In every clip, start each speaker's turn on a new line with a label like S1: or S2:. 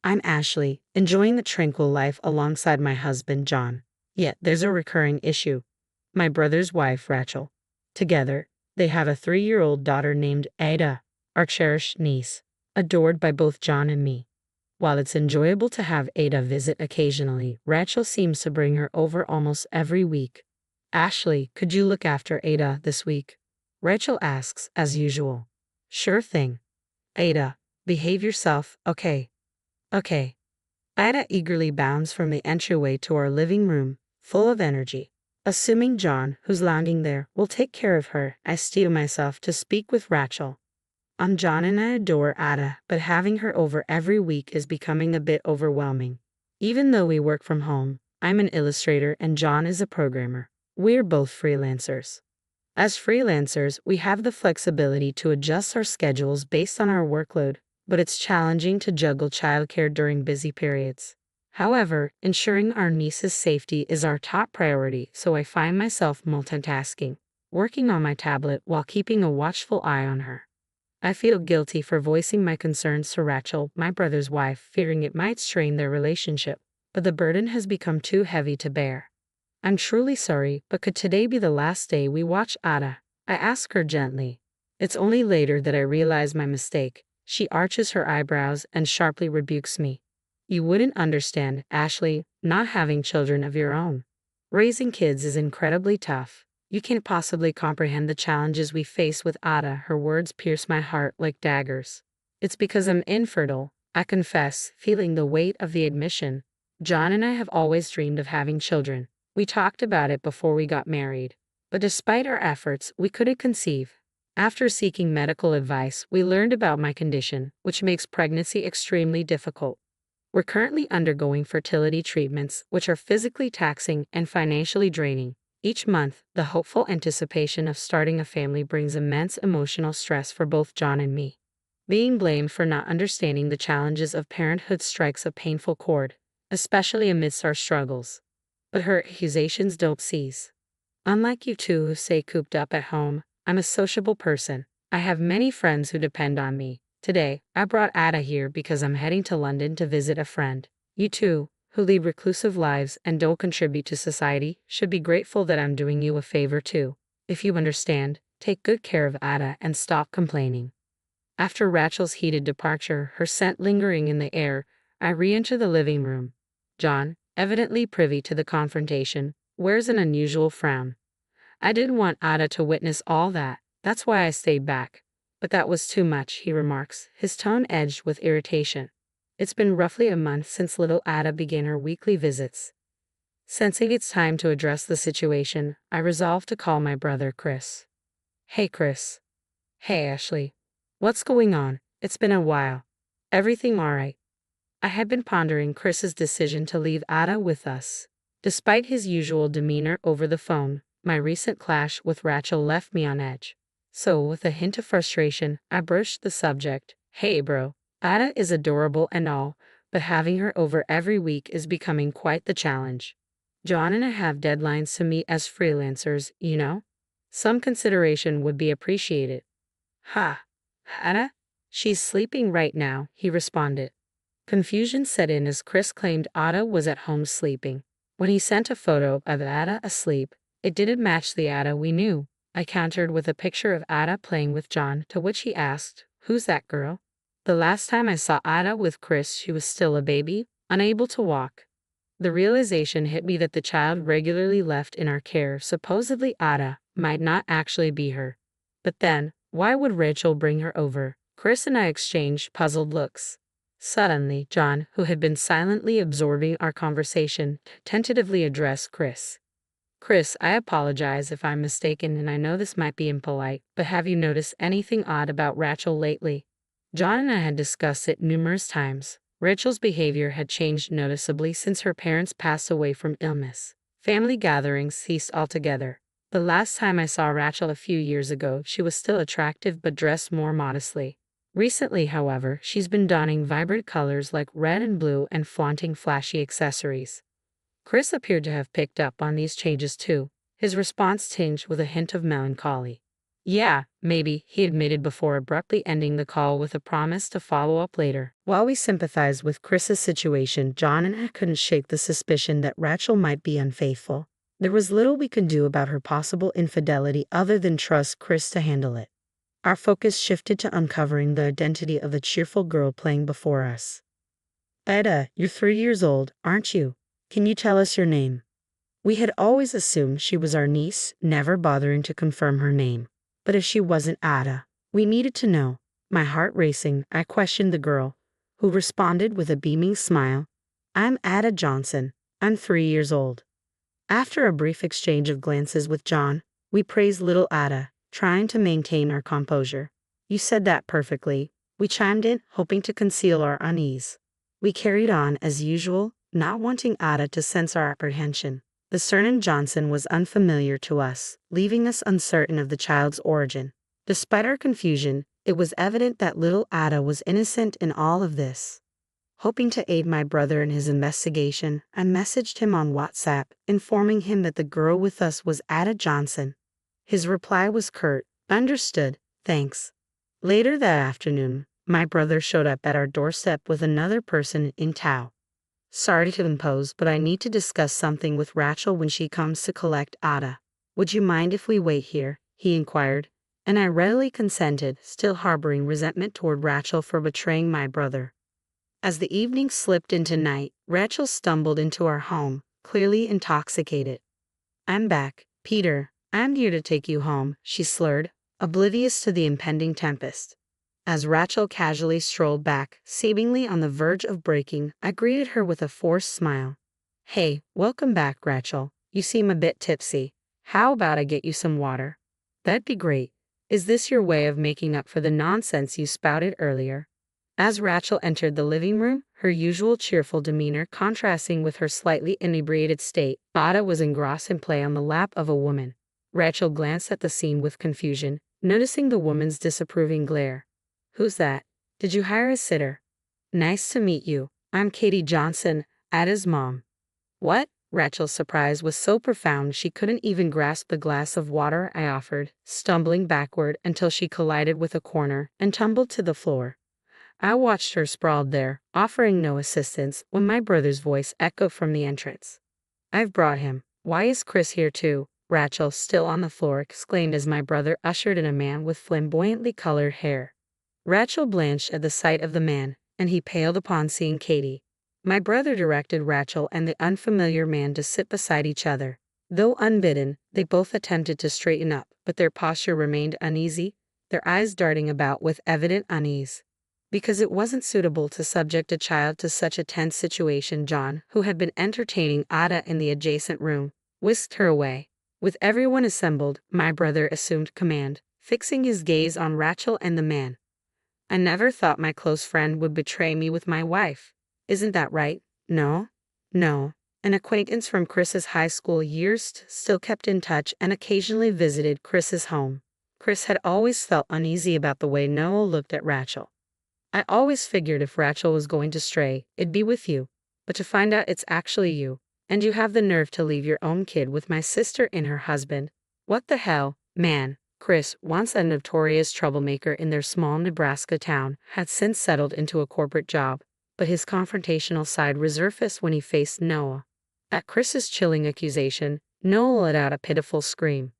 S1: I'm Ashley, enjoying the tranquil life alongside my husband, John. Yet there's a recurring issue. My brother's wife, Rachel. Together, they have a 3-year-old daughter named Ada, our cherished niece, adored by both John and me. While it's enjoyable to have Ada visit occasionally, Rachel seems to bring her over almost every week. Ashley, could you look after Ada this week? Rachel asks, as usual. Sure thing. Ada, behave yourself, okay? Okay. Ida eagerly bounds from the entryway to our living room, full of energy. Assuming John, who's lounging there, will take care of her, I steel myself to speak with Rachel. John and I adore Ada, but having her over every week is becoming a bit overwhelming. Even though we work from home, I'm an illustrator and John is a programmer. We're both freelancers. As freelancers, we have the flexibility to adjust our schedules based on our workload, but it's challenging to juggle childcare during busy periods. However, ensuring our niece's safety is our top priority, so I find myself multitasking, working on my tablet while keeping a watchful eye on her. I feel guilty for voicing my concerns to Rachel, my brother's wife, fearing it might strain their relationship, but the burden has become too heavy to bear. I'm truly sorry, but could today be the last day we watch Ada? I ask her gently. It's only later that I realize my mistake. She arches her eyebrows and sharply rebukes me. You wouldn't understand, Ashley, not having children of your own. Raising kids is incredibly tough. You can't possibly comprehend the challenges we face with Ada. Her words pierce my heart like daggers. It's because I'm infertile, I confess, feeling the weight of the admission. John and I have always dreamed of having children. We talked about it before we got married. But despite our efforts, we couldn't conceive. After seeking medical advice, we learned about my condition, which makes pregnancy extremely difficult. We're currently undergoing fertility treatments, which are physically taxing and financially draining. Each month, the hopeful anticipation of starting a family brings immense emotional stress for both John and me. Being blamed for not understanding the challenges of parenthood strikes a painful chord, especially amidst our struggles. But her accusations don't cease. Unlike you two who stay cooped up at home, I'm a sociable person. I have many friends who depend on me. Today, I brought Ada here because I'm heading to London to visit a friend. You two, who lead reclusive lives and don't contribute to society, should be grateful that I'm doing you a favor too. If you understand, take good care of Ada and stop complaining. After Rachel's heated departure, her scent lingering in the air, I re-enter the living room. John, evidently privy to the confrontation, wears an unusual frown. I didn't want Ada to witness all that, that's why I stayed back. But that was too much, he remarks, his tone edged with irritation. It's been roughly a month since little Ada began her weekly visits. Sensing it's time to address the situation, I resolve to call my brother Chris. Hey Chris. Hey Ashley. What's going on? It's been a while. Everything alright? I had been pondering Chris's decision to leave Ada with us. Despite his usual demeanor over the phone, my recent clash with Rachel left me on edge. So, with a hint of frustration, I broached the subject. Hey bro, Ada is adorable and all, but having her over every week is becoming quite the challenge. John and I have deadlines to meet as freelancers, you know? Some consideration would be appreciated. Ha! Ada? She's sleeping right now, he responded. Confusion set in as Chris claimed Ada was at home sleeping. When he sent a photo of Ada asleep, it didn't match the Ada we knew. I countered with a picture of Ada playing with John, to which he asked, "Who's that girl?" The last time I saw Ada with Chris, she was still a baby, unable to walk. The realization hit me that the child regularly left in our care, supposedly Ada, might not actually be her. But then, why would Rachel bring her over? Chris and I exchanged puzzled looks. Suddenly, John, who had been silently absorbing our conversation, tentatively addressed Chris. Chris, I apologize if I'm mistaken and I know this might be impolite, but have you noticed anything odd about Rachel lately? John and I had discussed it numerous times. Rachel's behavior had changed noticeably since her parents passed away from illness. Family gatherings ceased altogether. The last time I saw Rachel a few years ago, she was still attractive but dressed more modestly. Recently, however, she's been donning vibrant colors like red and blue and flaunting flashy accessories. Chris appeared to have picked up on these changes too, his response tinged with a hint of melancholy. Yeah, maybe, he admitted before abruptly ending the call with a promise to follow up later. While we sympathized with Chris's situation, John and I couldn't shake the suspicion that Rachel might be unfaithful. There was little we could do about her possible infidelity other than trust Chris to handle it. Our focus shifted to uncovering the identity of the cheerful girl playing before us. Ida, you're 3 years old, aren't you? Can you tell us your name? We had always assumed she was our niece, never bothering to confirm her name. But if she wasn't Ada, we needed to know. My heart racing, I questioned the girl, who responded with a beaming smile. I'm Ada Johnson. I'm 3 years old. After a brief exchange of glances with John, we praised little Ada, trying to maintain our composure. You said that perfectly, we chimed in, hoping to conceal our unease. We carried on as usual, not wanting Ada to sense our apprehension. The surname Johnson was unfamiliar to us, leaving us uncertain of the child's origin. Despite our confusion, it was evident that little Ada was innocent in all of this. Hoping to aid my brother in his investigation, I messaged him on WhatsApp, informing him that the girl with us was Ada Johnson. His reply was curt, "Understood, thanks." Later that afternoon, my brother showed up at our doorstep with another person in tow. Sorry to impose, but I need to discuss something with Rachel when she comes to collect Ada. Would you mind if we wait here? He inquired, and I readily consented, still harboring resentment toward Rachel for betraying my brother. As the evening slipped into night, Rachel stumbled into our home, clearly intoxicated. I'm back, Peter. I'm here to take you home, she slurred, oblivious to the impending tempest. As Rachel casually strolled back, seemingly on the verge of breaking, I greeted her with a forced smile. Hey, welcome back, Rachel. You seem a bit tipsy. How about I get you some water? That'd be great. Is this your way of making up for the nonsense you spouted earlier? As Rachel entered the living room, her usual cheerful demeanor contrasting with her slightly inebriated state, Ada was engrossed in play on the lap of a woman. Rachel glanced at the scene with confusion, noticing the woman's disapproving glare. Who's that? Did you hire a sitter? Nice to meet you. I'm Katie Johnson, Ada's mom. What? Rachel's surprise was so profound she couldn't even grasp the glass of water I offered, stumbling backward until she collided with a corner and tumbled to the floor. I watched her sprawled there, offering no assistance, when my brother's voice echoed from the entrance. I've brought him. Why is Chris here too? Rachel, still on the floor, exclaimed as my brother ushered in a man with flamboyantly colored hair. Rachel blanched at the sight of the man, and he paled upon seeing Katie. My brother directed Rachel and the unfamiliar man to sit beside each other. Though unbidden, they both attempted to straighten up, but their posture remained uneasy, their eyes darting about with evident unease. Because it wasn't suitable to subject a child to such a tense situation, John, who had been entertaining Ada in the adjacent room, whisked her away. With everyone assembled, my brother assumed command, fixing his gaze on Rachel and the man. I never thought my close friend would betray me with my wife. Isn't that right? No? No. An acquaintance from Chris's high school years still kept in touch and occasionally visited Chris's home. Chris had always felt uneasy about the way Noah looked at Rachel. I always figured if Rachel was going to stray, it'd be with you. But to find out it's actually you, and you have the nerve to leave your own kid with my sister and her husband. What the hell, man? Chris, once a notorious troublemaker in their small Nebraska town, had since settled into a corporate job, but his confrontational side resurfaced when he faced Noah. At Chris's chilling accusation, Noah let out a pitiful scream.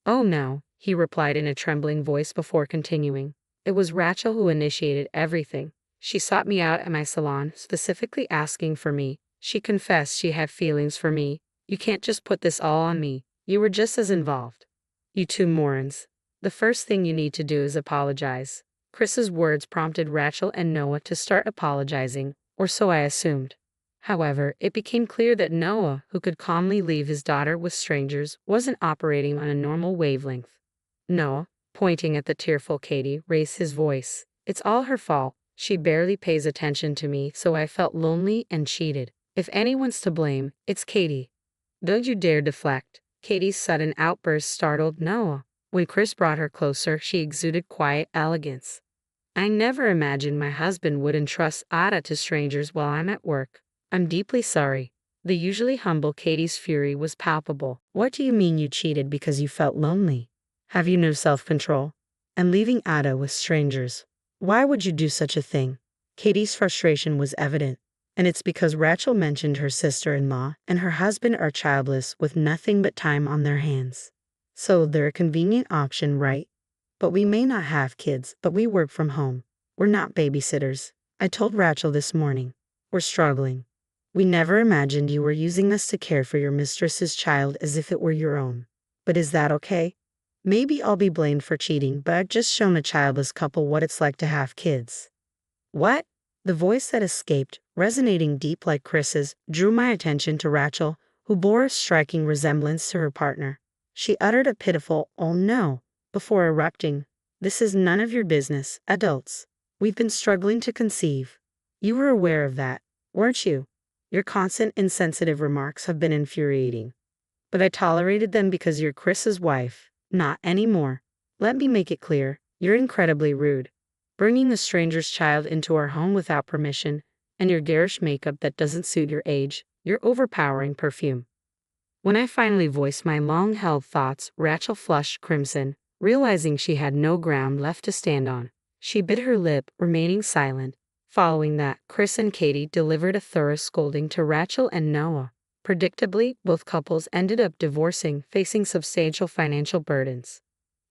S1: Oh no, he replied in a trembling voice before continuing. It was Rachel who initiated everything. She sought me out at my salon, specifically asking for me. She confessed she had feelings for me. You can't just put this all on me. You were just as involved. You two morons. The first thing you need to do is apologize. Chris's words prompted Rachel and Noah to start apologizing, or so I assumed. However, it became clear that Noah, who could calmly leave his daughter with strangers, wasn't operating on a normal wavelength. Noah, pointing at the tearful Katie, raised his voice. It's all her fault. She barely pays attention to me, so I felt lonely and cheated. If anyone's to blame, it's Katie. Don't you dare deflect. Katie's sudden outburst startled Noah. When Chris brought her closer, she exuded quiet elegance. I never imagined my husband would entrust Ada to strangers while I'm at work. I'm deeply sorry. The usually humble Katie's fury was palpable. What do you mean you cheated because you felt lonely? Have you no self-control? And leaving Ada with strangers. Why would you do such a thing? Katie's frustration was evident, and it's because Rachel mentioned her sister-in-law and her husband are childless with nothing but time on their hands. So they're a convenient option, right? But we may not have kids, but we work from home. We're not babysitters. I told Rachel this morning. We're struggling. We never imagined you were using us to care for your mistress's child as if it were your own. But is that okay? Maybe I'll be blamed for cheating, but I've just shown a childless couple what it's like to have kids. What? The voice that escaped, resonating deep like Chris's, drew my attention to Rachel, who bore a striking resemblance to her partner. She uttered a pitiful, "Oh no," before erupting. "This is none of your business, adults. We've been struggling to conceive. You were aware of that, weren't you? Your constant insensitive remarks have been infuriating. But I tolerated them because you're Chris's wife. Not anymore. Let me make it clear, you're incredibly rude. Bringing the stranger's child into our home without permission, and your garish makeup that doesn't suit your age, your overpowering perfume." When I finally voiced my long-held thoughts, Rachel flushed crimson, realizing she had no ground left to stand on. She bit her lip, remaining silent. Following that, Chris and Katie delivered a thorough scolding to Rachel and Noah. Predictably, both couples ended up divorcing, facing substantial financial burdens.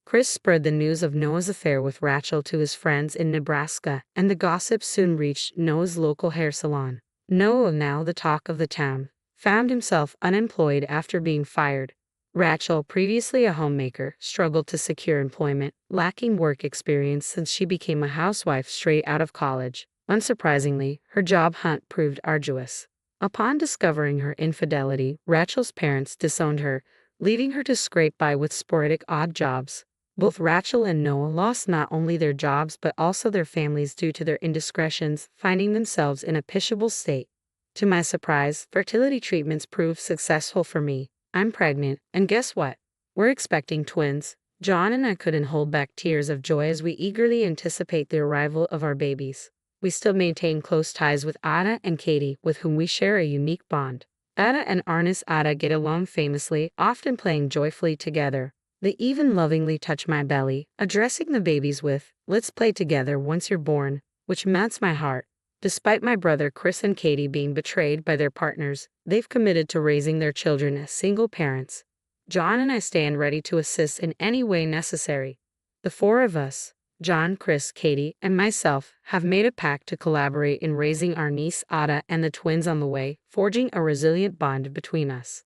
S1: Chris spread the news of Noah's affair with Rachel to his friends in Nebraska, and the gossip soon reached Noah's local hair salon. Noah, now the talk of the town, found himself unemployed after being fired. Rachel, previously a homemaker, struggled to secure employment, lacking work experience since she became a housewife straight out of college. Unsurprisingly, her job hunt proved arduous. Upon discovering her infidelity, Rachel's parents disowned her, leaving her to scrape by with sporadic odd jobs. Both Rachel and Noah lost not only their jobs but also their families due to their indiscretions, finding themselves in a pitiable state. To my surprise, fertility treatments proved successful for me. I'm pregnant, and guess what? We're expecting twins. John and I couldn't hold back tears of joy as we eagerly anticipate the arrival of our babies. We still maintain close ties with Ada and Katie, with whom we share a unique bond. Ada and Arnis Ada get along famously, often playing joyfully together. They even lovingly touch my belly, addressing the babies with, "Let's play together once you're born," which melts my heart. Despite my brother Chris and Katie being betrayed by their partners, they've committed to raising their children as single parents. John and I stand ready to assist in any way necessary. The four of us, John, Chris, Katie, and myself, have made a pact to collaborate in raising our niece Ada and the twins on the way, forging a resilient bond between us.